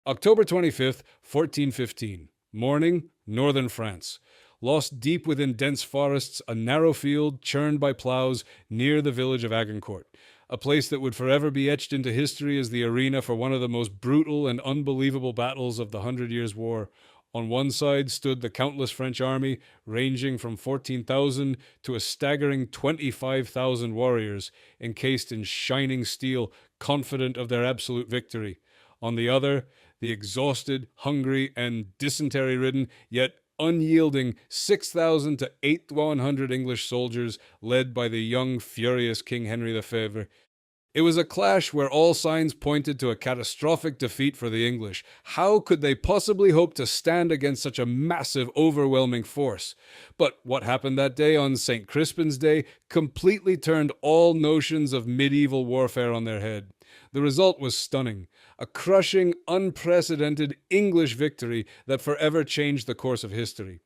October 25th, 1415. Morning, northern France. Lost deep within dense forests, a narrow field churned by ploughs near the village of Agincourt, a place that would forever be etched into history as the arena for one of the most brutal and unbelievable battles of the Hundred Years' War. On one side stood the countless French army, ranging from 14,000 to a staggering 25,000 warriors, encased in shining steel, confident of their absolute victory. On the other, the exhausted, hungry, and dysentery ridden, yet unyielding 6,000 to 8,100 English soldiers, led by the young, furious King Henry Lefebvre. It was a clash where all signs pointed to a catastrophic defeat for the English. How could they possibly hope to stand against such a massive, overwhelming force? But what happened that day on St. Crispin's Day completely turned all notions of medieval warfare on their head. The result was stunning. A crushing, unprecedented English victory that forever changed the course of history.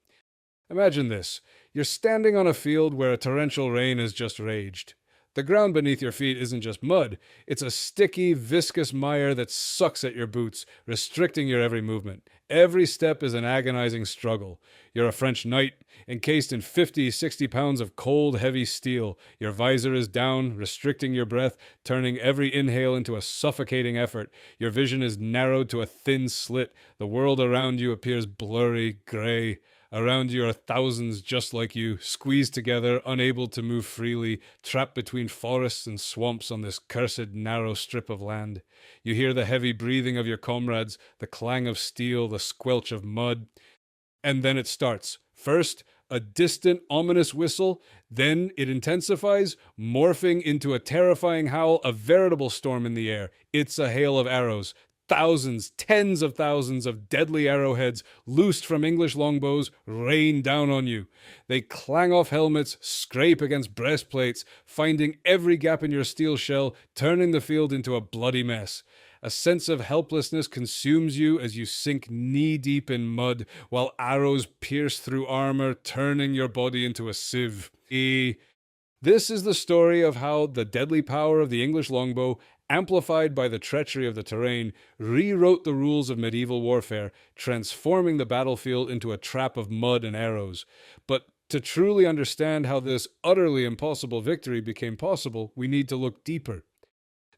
Imagine this. You're standing on a field where a torrential rain has just raged. The ground beneath your feet isn't just mud, it's a sticky, viscous mire that sucks at your boots, restricting your every movement. Every step is an agonizing struggle. You're a French knight, encased in 50, 60 pounds of cold, heavy steel. Your visor is down, restricting your breath, turning every inhale into a suffocating effort. Your vision is narrowed to a thin slit. The world around you appears blurry, gray. Around you are thousands just like you, squeezed together, unable to move freely, trapped between forests and swamps on this cursed narrow strip of land. You hear the heavy breathing of your comrades, the clang of steel, the squelch of mud. And then it starts. First, a distant, ominous whistle, then it intensifies, morphing into a terrifying howl, a veritable storm in the air. It's a hail of arrows. Thousands, tens of thousands of deadly arrowheads, loosed from English longbows, rain down on you. They clang off helmets, scrape against breastplates, finding every gap in your steel shell, turning the field into a bloody mess. A sense of helplessness consumes you as you sink knee-deep in mud, while arrows pierce through armor, turning your body into a sieve. This is the story of how the deadly power of the English longbow, amplified by the treachery of the terrain, rewrote the rules of medieval warfare, transforming the battlefield into a trap of mud and arrows. But to truly understand how this utterly impossible victory became possible, we need to look deeper.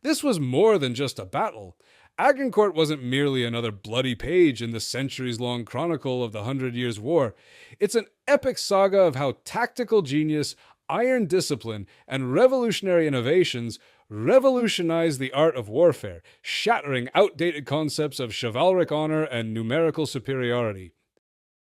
This was more than just a battle. Agincourt wasn't merely another bloody page in the centuries-long chronicle of the Hundred Years' War. It's an epic saga of how tactical genius, iron discipline, and revolutionary innovations revolutionized the art of warfare, shattering outdated concepts of chivalric honor and numerical superiority.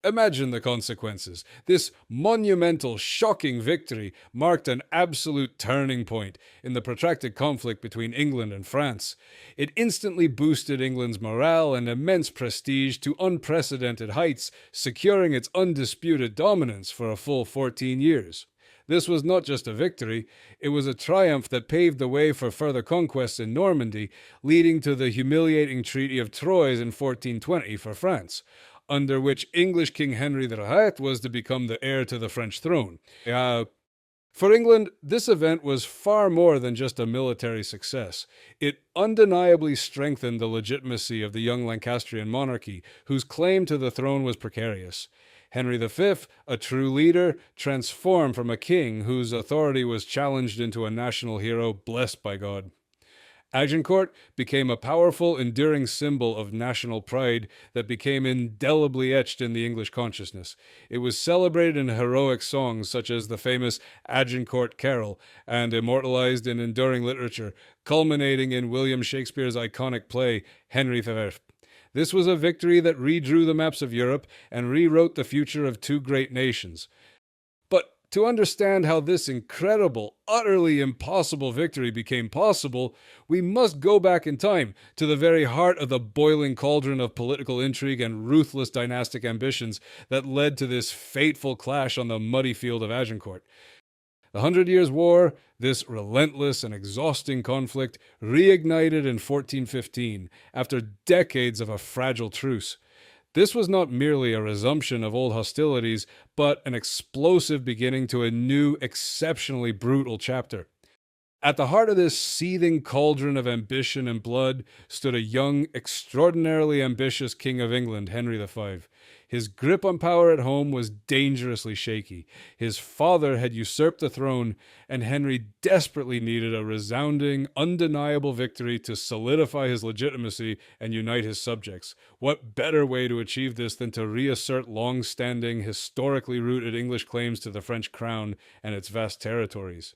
Imagine the consequences. This monumental, shocking victory marked an absolute turning point in the protracted conflict between England and France. It instantly boosted England's morale and immense prestige to unprecedented heights, securing its undisputed dominance for a full 14 years. This was not just a victory, it was a triumph that paved the way for further conquests in Normandy, leading to the humiliating Treaty of Troyes in 1420 for France, under which English King Henry VIII was to become the heir to the French throne. For England, this event was far more than just a military success. It undeniably strengthened the legitimacy of the young Lancastrian monarchy, whose claim to the throne was precarious. Henry V, a true leader, transformed from a king whose authority was challenged into a national hero blessed by God. Agincourt became a powerful, enduring symbol of national pride that became indelibly etched in the English consciousness. It was celebrated in heroic songs such as the famous Agincourt Carol and immortalized in enduring literature, culminating in William Shakespeare's iconic play, Henry VIII. This was a victory that redrew the maps of Europe and rewrote the future of two great nations. But to understand how this incredible, utterly impossible victory became possible, we must go back in time to the very heart of the boiling cauldron of political intrigue and ruthless dynastic ambitions that led to this fateful clash on the muddy field of Agincourt. The Hundred Years' War, this relentless and exhausting conflict, reignited in 1415 after decades of a fragile truce. This was not merely a resumption of old hostilities, but an explosive beginning to a new, exceptionally brutal chapter. At the heart of this seething cauldron of ambition and blood stood a young, extraordinarily ambitious King of England, Henry V. His grip on power at home was dangerously shaky. His father had usurped the throne, and Henry desperately needed a resounding, undeniable victory to solidify his legitimacy and unite his subjects. What better way to achieve this than to reassert long-standing, historically rooted English claims to the French crown and its vast territories?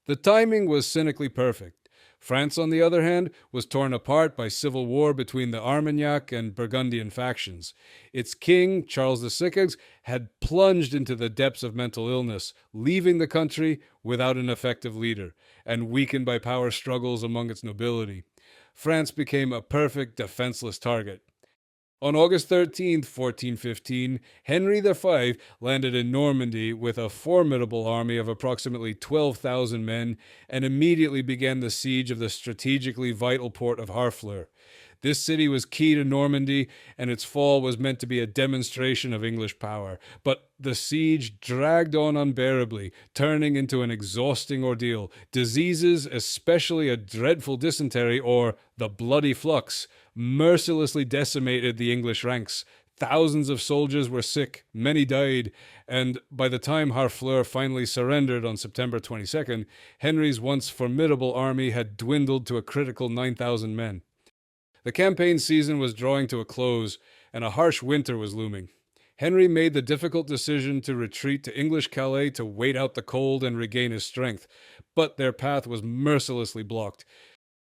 The timing was cynically perfect. France, on the other hand, was torn apart by civil war between the Armagnac and Burgundian factions. Its king, Charles VI, had plunged into the depths of mental illness, leaving the country without an effective leader, and weakened by power struggles among its nobility. France became a perfect defenseless target. On August 13th, 1415, Henry V landed in Normandy with a formidable army of approximately 12,000 men and immediately began the siege of the strategically vital port of Harfleur. This city was key to Normandy, and its fall was meant to be a demonstration of English power. But the siege dragged on unbearably, turning into an exhausting ordeal. Diseases, especially a dreadful dysentery or the bloody flux, mercilessly decimated the English ranks. Thousands of soldiers were sick, many died, and by the time Harfleur finally surrendered on September 22nd, Henry's once formidable army had dwindled to a critical 9,000 men. The campaign season was drawing to a close, and a harsh winter was looming. Henry made the difficult decision to retreat to English Calais to wait out the cold and regain his strength, but their path was mercilessly blocked.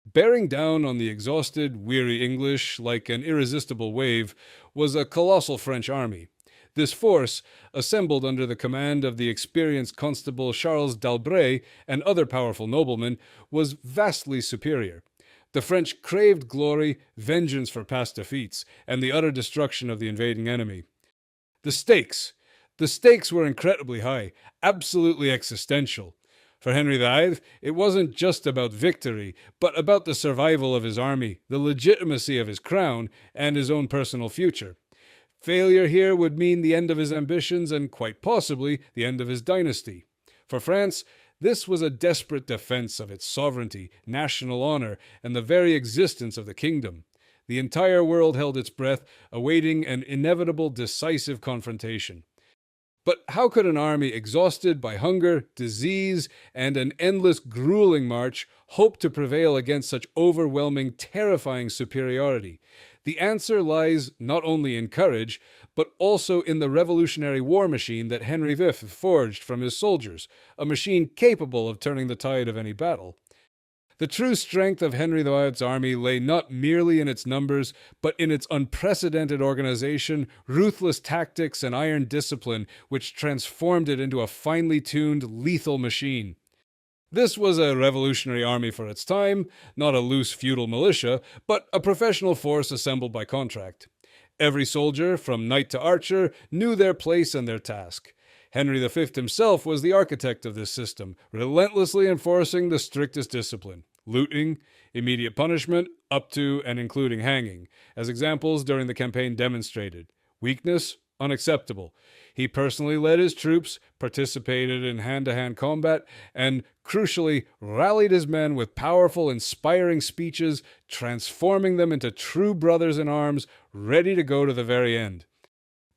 Bearing down on the exhausted, weary English like an irresistible wave was a colossal French army. This force, assembled under the command of the experienced constable Charles d'Albret and other powerful noblemen, was vastly superior. The French craved glory, vengeance for past defeats, and the utter destruction of the invading enemy. The stakes were incredibly high, absolutely existential. For Henry V, it wasn't just about victory, but about the survival of his army, the legitimacy of his crown, and his own personal future. Failure here would mean the end of his ambitions and, quite possibly, the end of his dynasty. For France, this was a desperate defense of its sovereignty, national honor, and the very existence of the kingdom. The entire world held its breath, awaiting an inevitable decisive confrontation. But how could an army exhausted by hunger, disease, and an endless grueling march hope to prevail against such overwhelming, terrifying superiority? The answer lies not only in courage, but also in the revolutionary war machine that Henry V forged from his soldiers, a machine capable of turning the tide of any battle. The true strength of Henry V's army lay not merely in its numbers, but in its unprecedented organization, ruthless tactics, and iron discipline, which transformed it into a finely tuned, lethal machine. This was a revolutionary army for its time, not a loose feudal militia, but a professional force assembled by contract. Every soldier, from knight to archer, knew their place and their task. Henry V himself was the architect of this system, relentlessly enforcing the strictest discipline. Looting, immediate punishment, up to and including hanging, as examples during the campaign demonstrated. Weakness, unacceptable. He personally led his troops, participated in hand-to-hand combat, and, crucially, rallied his men with powerful, inspiring speeches, transforming them into true brothers in arms, ready to go to the very end.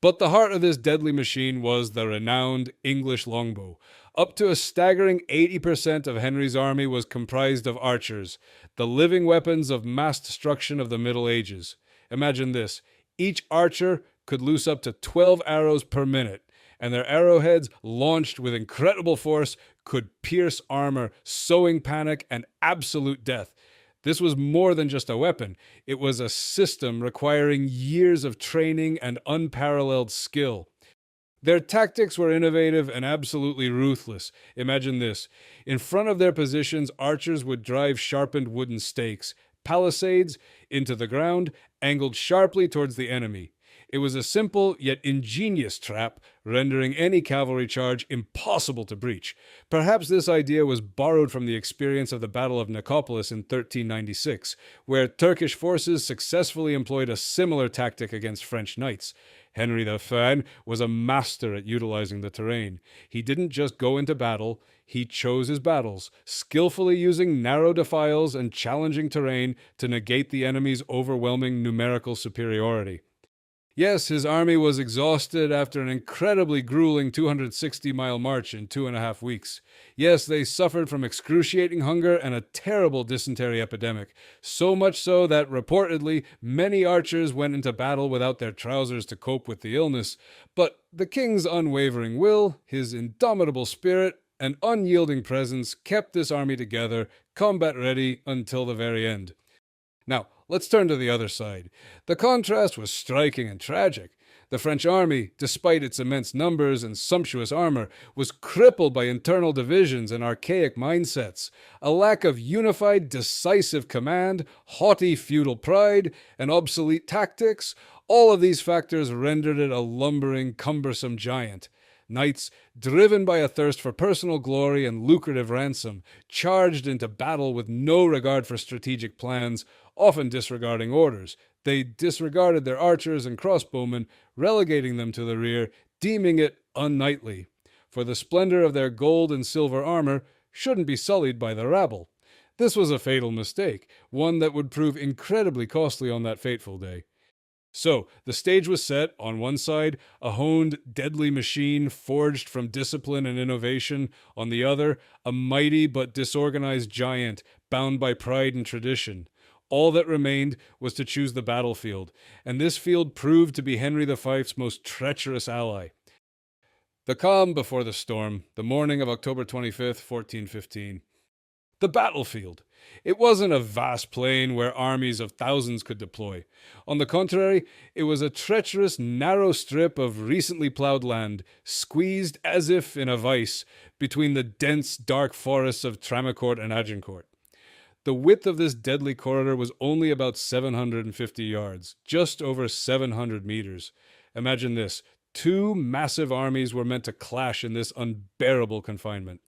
But the heart of this deadly machine was the renowned English longbow. Up to a staggering 80% of Henry's army was comprised of archers, the living weapons of mass destruction of the Middle Ages. Imagine this. Each archer could loose up to 12 arrows per minute, and their arrowheads, launched with incredible force, could pierce armor, sowing panic and absolute death. This was more than just a weapon. It was a system requiring years of training and unparalleled skill. Their tactics were innovative and absolutely ruthless. Imagine this. In front of their positions, archers would drive sharpened wooden stakes, palisades, into the ground, angled sharply towards the enemy. It was a simple yet ingenious trap, rendering any cavalry charge impossible to breach. Perhaps this idea was borrowed from the experience of the Battle of Nicopolis in 1396, where Turkish forces successfully employed a similar tactic against French knights. Henry the Fan was a master at utilizing the terrain. He didn't just go into battle, he chose his battles, skillfully using narrow defiles and challenging terrain to negate the enemy's overwhelming numerical superiority. Yes, his army was exhausted after an incredibly grueling 260-mile march in 2.5 weeks. Yes, they suffered from excruciating hunger and a terrible dysentery epidemic, so much so that, reportedly, many archers went into battle without their trousers to cope with the illness. But the king's unwavering will, his indomitable spirit, and unyielding presence kept this army together, combat-ready until the very end. Now, let's turn to the other side. The contrast was striking and tragic. The French army, despite its immense numbers and sumptuous armor, was crippled by internal divisions and archaic mindsets. A lack of unified, decisive command, haughty feudal pride, and obsolete tactics, all of these factors rendered it a lumbering, cumbersome giant. Knights, driven by a thirst for personal glory and lucrative ransom, charged into battle with no regard for strategic plans, often disregarding orders. They disregarded their archers and crossbowmen, relegating them to the rear, deeming it unknightly. For the splendor of their gold and silver armor shouldn't be sullied by the rabble. This was a fatal mistake, one that would prove incredibly costly on that fateful day. So, the stage was set. On one side, a honed, deadly machine forged from discipline and innovation. On the other, a mighty but disorganized giant, bound by pride and tradition. All that remained was to choose the battlefield, and this field proved to be Henry V's most treacherous ally. The calm before the storm, the morning of October 25th, 1415. The battlefield. It wasn't a vast plain where armies of thousands could deploy. On the contrary, it was a treacherous, narrow strip of recently plowed land, squeezed as if in a vice between the dense, dark forests of Tramecourt and Agincourt. The width of this deadly corridor was only about 750 yards, just over 700 meters. Imagine this. 2 massive armies were meant to clash in this unbearable confinement.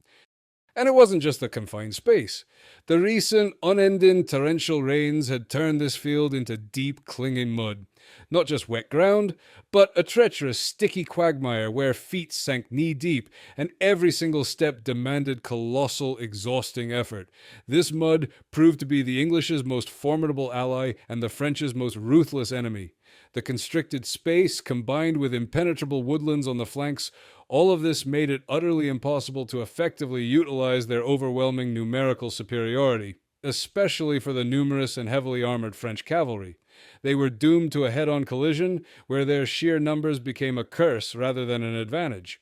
And it wasn't just the confined space. The recent, unending torrential rains had turned this field into deep, clinging mud. Not just wet ground, but a treacherous, sticky quagmire where feet sank knee-deep, and every single step demanded colossal, exhausting effort. This mud proved to be the English's most formidable ally and the French's most ruthless enemy. The constricted space, combined with impenetrable woodlands on the flanks, all of this made it utterly impossible to effectively utilize their overwhelming numerical superiority, especially for the numerous and heavily armored French cavalry. They were doomed to a head-on collision where their sheer numbers became a curse rather than an advantage.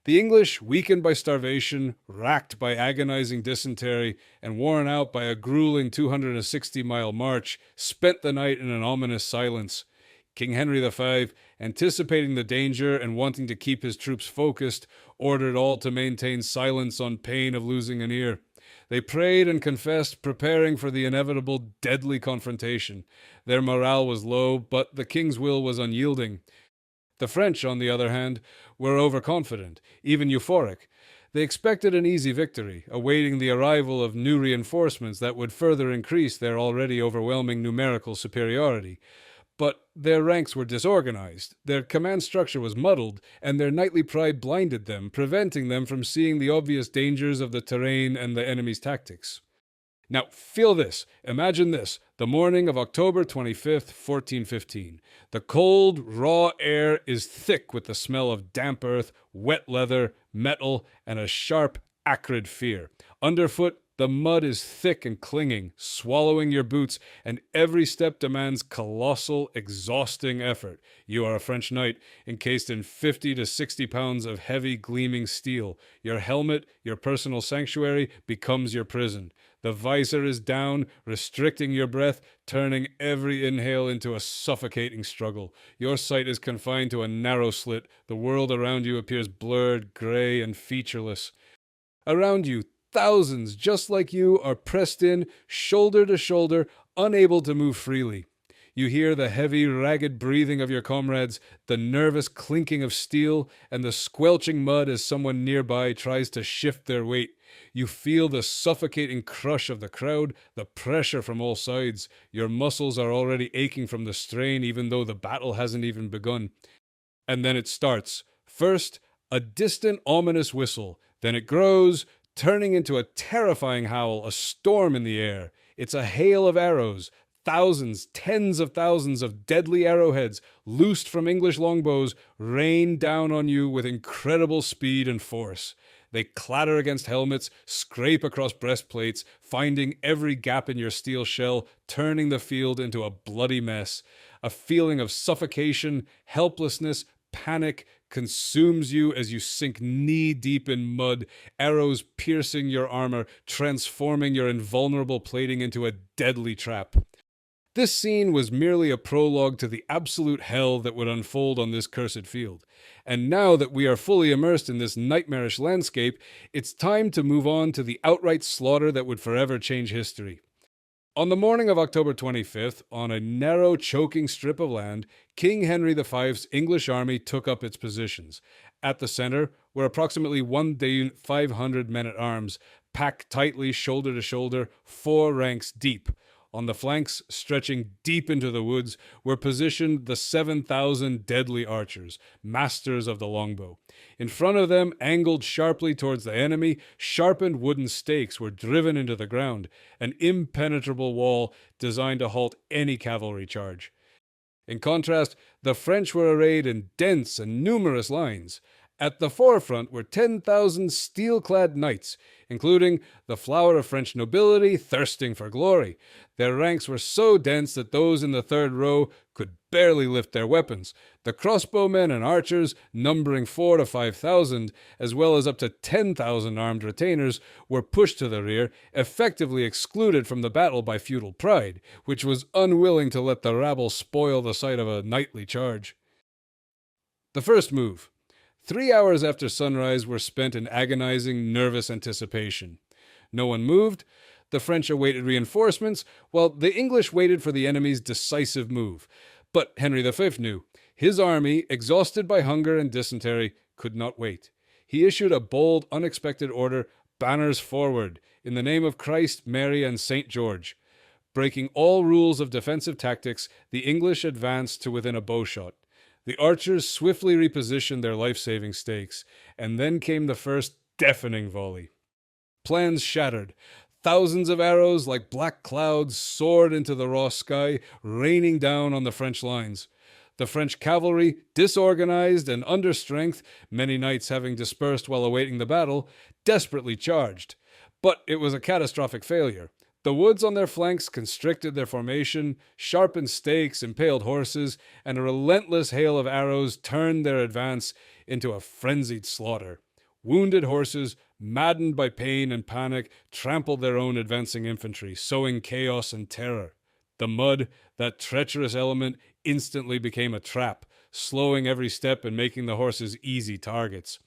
The English, weakened by starvation, racked by agonizing dysentery, and worn out by a grueling 260-mile march, spent the night in an ominous silence. King Henry V, anticipating the danger and wanting to keep his troops focused, ordered all to maintain silence on pain of losing an ear. They prayed and confessed, preparing for the inevitable deadly confrontation. Their morale was low, but the king's will was unyielding. The French, on the other hand, were overconfident, even euphoric. They expected an easy victory, awaiting the arrival of new reinforcements that would further increase their already overwhelming numerical superiority. But their ranks were disorganized, their command structure was muddled, and their knightly pride blinded them, preventing them from seeing the obvious dangers of the terrain and the enemy's tactics. Now, feel this. Imagine this. The morning of October 25th, 1415. The cold, raw air is thick with the smell of damp earth, wet leather, metal, and a sharp, acrid fear. Underfoot, the mud is thick and clinging, swallowing your boots, and every step demands colossal, exhausting effort. You are a French knight, encased in 50 to 60 pounds of heavy, gleaming steel. Your helmet, your personal sanctuary, becomes your prison. The visor is down, restricting your breath, turning every inhale into a suffocating struggle. Your sight is confined to a narrow slit. The world around you appears blurred, gray, and featureless. Around you, thousands just like you are pressed in, shoulder to shoulder, unable to move freely. You hear the heavy, ragged breathing of your comrades, the nervous clinking of steel, and the squelching mud as someone nearby tries to shift their weight. You feel the suffocating crush of the crowd, the pressure from all sides. Your muscles are already aching from the strain, even though the battle hasn't even begun. And then it starts. First, a distant, ominous whistle. Then it grows, turning into a terrifying howl, a storm in the air. It's a hail of arrows. Thousands, tens of thousands of deadly arrowheads, loosed from English longbows, rain down on you with incredible speed and force. They clatter against helmets, scrape across breastplates, finding every gap in your steel shell, turning the field into a bloody mess. A feeling of suffocation, helplessness, panic consumes you as you sink knee-deep in mud, arrows piercing your armor, transforming your invulnerable plating into a deadly trap. This scene was merely a prologue to the absolute hell that would unfold on this cursed field. And now that we are fully immersed in this nightmarish landscape, it's time to move on to the outright slaughter that would forever change history. On the morning of October 25th, on a narrow, choking strip of land, King Henry V's English army took up its positions. At the center were approximately 1,500 men-at-arms, packed tightly shoulder to shoulder, 4 ranks deep. On the flanks, stretching deep into the woods, were positioned the 7,000 deadly archers, masters of the longbow. In front of them, angled sharply towards the enemy, sharpened wooden stakes were driven into the ground, an impenetrable wall designed to halt any cavalry charge. In contrast, the French were arrayed in dense and numerous lines. At the forefront were 10,000 steel-clad knights, including the flower of French nobility thirsting for glory. Their ranks were so dense that those in the third row could barely lift their weapons. The crossbowmen and archers, numbering 4,000 to 5,000, as well as up to 10,000 armed retainers, were pushed to the rear, effectively excluded from the battle by feudal pride, which was unwilling to let the rabble spoil the sight of a knightly charge. The first move. 3 hours after sunrise were spent in agonizing, nervous anticipation. No one moved. The French awaited reinforcements, while the English waited for the enemy's decisive move. But Henry V knew. His army, exhausted by hunger and dysentery, could not wait. He issued a bold, unexpected order, banners forward, in the name of Christ, Mary, and St. George. Breaking all rules of defensive tactics, the English advanced to within a bowshot. The archers swiftly repositioned their life-saving stakes, and then came the first deafening volley. Plans shattered. Thousands of arrows, like black clouds, soared into the raw sky, raining down on the French lines. The French cavalry, disorganized and under strength, many knights having dispersed while awaiting the battle, desperately charged. But it was a catastrophic failure. The woods on their flanks constricted their formation, sharpened stakes impaled horses, and a relentless hail of arrows turned their advance into a frenzied slaughter. Wounded horses, maddened by pain and panic, trampled their own advancing infantry, sowing chaos and terror. The mud, that treacherous element, instantly became a trap, slowing every step and making the horses easy targets.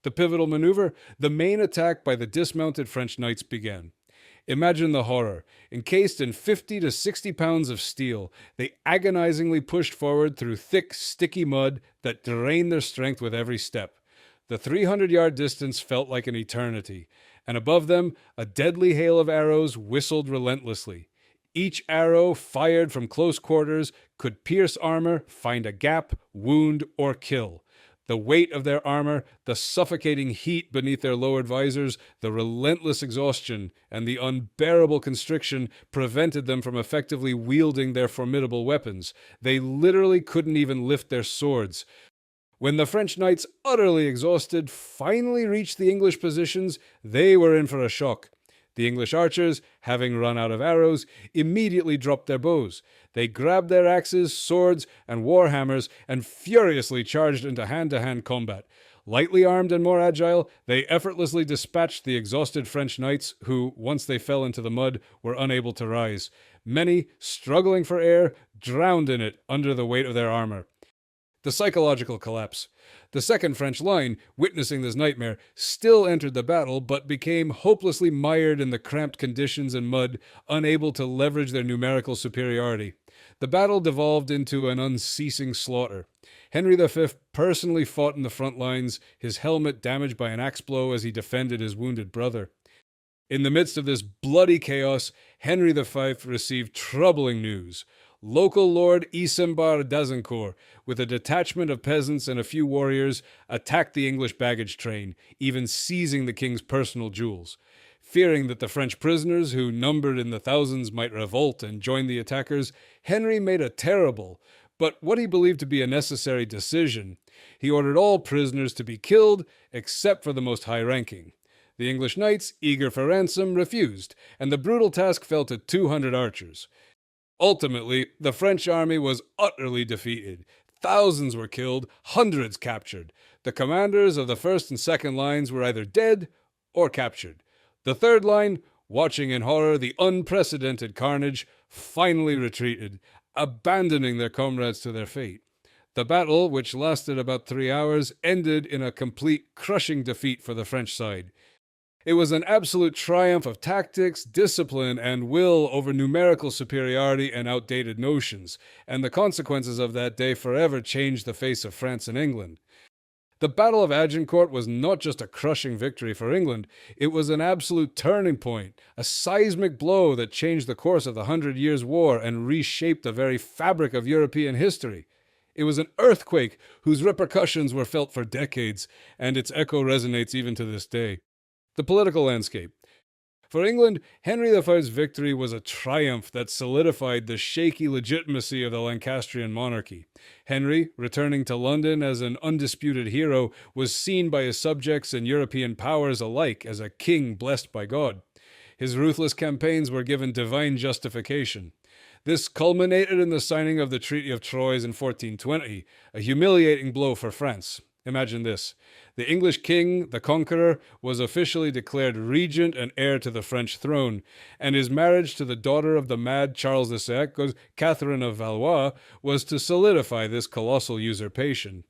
The pivotal maneuver, the main attack by the dismounted French knights, began. Imagine the horror. Encased in 50 to 60 pounds of steel, they agonizingly pushed forward through thick, sticky mud that drained their strength with every step. The 300-yard distance felt like an eternity, and above them, a deadly hail of arrows whistled relentlessly. Each arrow, fired from close quarters, could pierce armor, find a gap, wound, or kill. The weight of their armor, the suffocating heat beneath their lowered visors, the relentless exhaustion, and the unbearable constriction prevented them from effectively wielding their formidable weapons. They literally couldn't even lift their swords. When the French knights, utterly exhausted, finally reached the English positions, they were in for a shock. The English archers, having run out of arrows, immediately dropped their bows. They grabbed their axes, swords, and war hammers and furiously charged into hand-to-hand combat. Lightly armed and more agile, they effortlessly dispatched the exhausted French knights who, once they fell into the mud, were unable to rise. Many, struggling for air, drowned in it under the weight of their armor. The psychological collapse. The second French line, witnessing this nightmare, still entered the battle, but became hopelessly mired in the cramped conditions and mud, unable to leverage their numerical superiority. The battle devolved into an unceasing slaughter. Henry V personally fought in the front lines, his helmet damaged by an axe blow as he defended his wounded brother. In the midst of this bloody chaos, Henry V received troubling news. Local Lord Isambard d'Azincourt, with a detachment of peasants and a few warriors, attacked the English baggage train, even seizing the king's personal jewels. Fearing that the French prisoners, who numbered in the thousands, might revolt and join the attackers, Henry made a terrible, but what he believed to be a necessary decision. He ordered all prisoners to be killed, except for the most high-ranking. The English knights, eager for ransom, refused, and the brutal task fell to 200 archers. Ultimately, the French army was utterly defeated. Thousands were killed, hundreds captured. The commanders of the first and second lines were either dead or captured. The third line, watching in horror the unprecedented carnage, finally retreated, abandoning their comrades to their fate. The battle, which lasted about 3 hours, ended in a complete crushing defeat for the French side. It was an absolute triumph of tactics, discipline, and will over numerical superiority and outdated notions, and the consequences of that day forever changed the face of France and England. The Battle of Agincourt was not just a crushing victory for England, it was an absolute turning point, a seismic blow that changed the course of the 100 Years' War and reshaped the very fabric of European history. It was an earthquake whose repercussions were felt for decades, and its echo resonates even to this day. The political landscape. For England, Henry V's victory was a triumph that solidified the shaky legitimacy of the Lancastrian monarchy. Henry, returning to London as an undisputed hero, was seen by his subjects and European powers alike as a king blessed by God. His ruthless campaigns were given divine justification. This culminated in the signing of the Treaty of Troyes in 1420, a humiliating blow for France. Imagine this. The English king, the conqueror, was officially declared regent and heir to the French throne, and his marriage to the daughter of the mad Charles II, Catherine of Valois, was to solidify this colossal usurpation.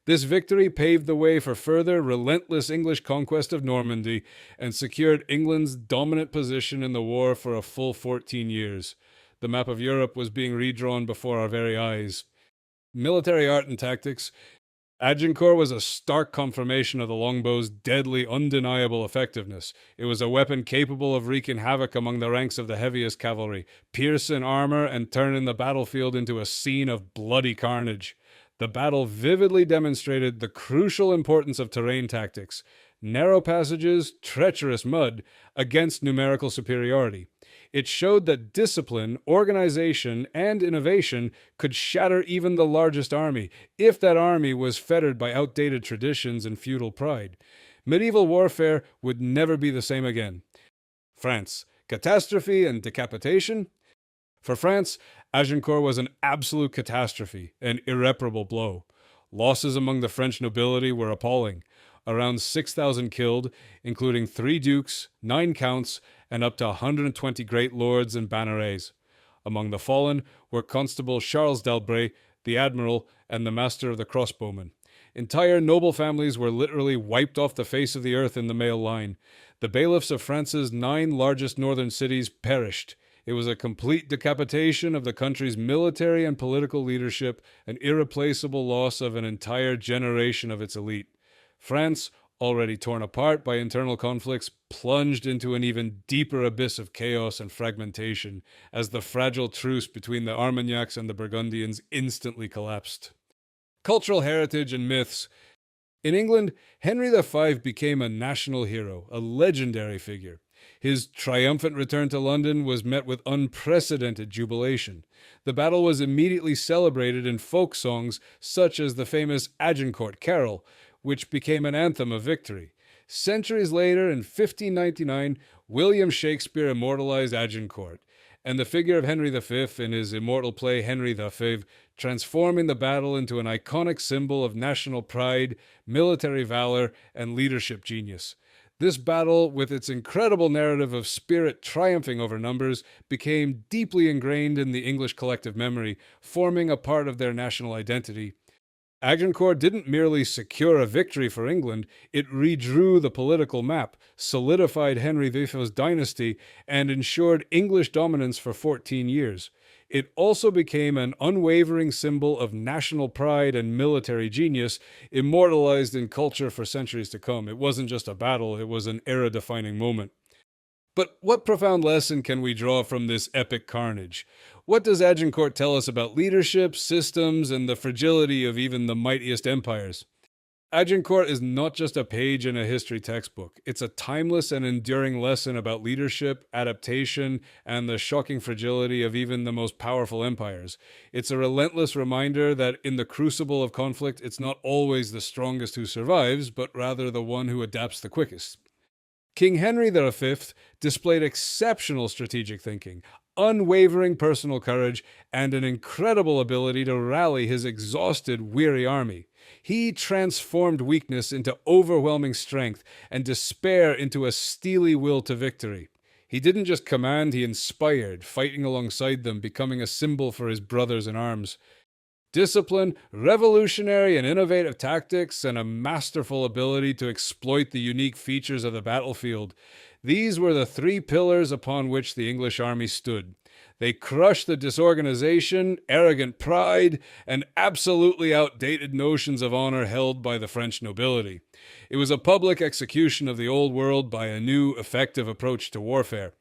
This victory paved the way for further relentless English conquest of Normandy and secured England's dominant position in the war for a full 14 years. The map of Europe was being redrawn before our very eyes. Military art and tactics. Agincourt was a stark confirmation of the longbow's deadly, undeniable effectiveness. It was a weapon capable of wreaking havoc among the ranks of the heaviest cavalry, piercing armor and turning the battlefield into a scene of bloody carnage. The battle vividly demonstrated the crucial importance of terrain tactics, narrow passages, treacherous mud, against numerical superiority. It showed that discipline, organization, and innovation could shatter even the largest army, if that army was fettered by outdated traditions and feudal pride. Medieval warfare would never be the same again. France. Catastrophe and decapitation? For France, Agincourt was an absolute catastrophe, an irreparable blow. Losses among the French nobility were appalling. Around 6,000 killed, including 3 dukes, 9 counts, and up to 120 great lords and bannerets. Among the fallen were Constable Charles d'Albret, the admiral, and the master of the crossbowmen. Entire noble families were literally wiped off the face of the earth in the male line. The bailiffs of France's 9 largest northern cities perished. It was a complete decapitation of the country's military and political leadership, an irreplaceable loss of an entire generation of its elite. France, already torn apart by internal conflicts, plunged into an even deeper abyss of chaos and fragmentation as the fragile truce between the Armagnacs and the Burgundians instantly collapsed. Cultural heritage and myths. In England, Henry V became a national hero, a legendary figure. His triumphant return to London was met with unprecedented jubilation. The battle was immediately celebrated in folk songs such as the famous Agincourt Carol, which became an anthem of victory. Centuries later, in 1599, William Shakespeare immortalized Agincourt, and the figure of Henry V in his immortal play Henry the Fifth, transforming the battle into an iconic symbol of national pride, military valor, and leadership genius. This battle, with its incredible narrative of spirit triumphing over numbers, became deeply ingrained in the English collective memory, forming a part of their national identity. Agincourt didn't merely secure a victory for England, it redrew the political map, solidified Henry V's dynasty, and ensured English dominance for 14 years. It also became an unwavering symbol of national pride and military genius, immortalized in culture for centuries to come. It wasn't just a battle, it was an era-defining moment. But what profound lesson can we draw from this epic carnage? What does Agincourt tell us about leadership, systems, and the fragility of even the mightiest empires? Agincourt is not just a page in a history textbook. It's a timeless and enduring lesson about leadership, adaptation, and the shocking fragility of even the most powerful empires. It's a relentless reminder that in the crucible of conflict, it's not always the strongest who survives, but rather the one who adapts the quickest. King Henry V displayed exceptional strategic thinking, unwavering personal courage, and an incredible ability to rally his exhausted, weary army. He transformed weakness into overwhelming strength and despair into a steely will to victory. He didn't just command, he inspired, fighting alongside them, becoming a symbol for his brothers in arms. Discipline, revolutionary and innovative tactics, and a masterful ability to exploit the unique features of the battlefield. These were the three pillars upon which the English army stood. They crushed the disorganization, arrogant pride, and absolutely outdated notions of honor held by the French nobility. It was a public execution of the old world by a new, effective approach to warfare.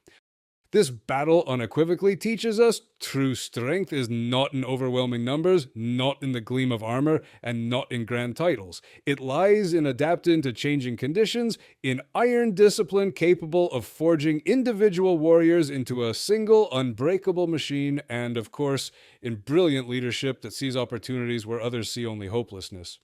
This battle unequivocally teaches us true strength is not in overwhelming numbers, not in the gleam of armor, and not in grand titles. It lies in adapting to changing conditions, in iron discipline capable of forging individual warriors into a single, unbreakable machine, and, of course, in brilliant leadership that sees opportunities where others see only hopelessness.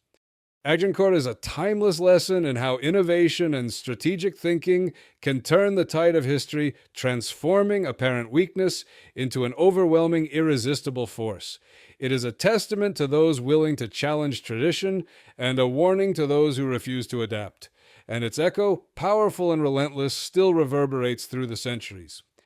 Agincourt is a timeless lesson in how innovation and strategic thinking can turn the tide of history, transforming apparent weakness into an overwhelming, irresistible force. It is a testament to those willing to challenge tradition and a warning to those who refuse to adapt. And its echo, powerful and relentless, still reverberates through the centuries.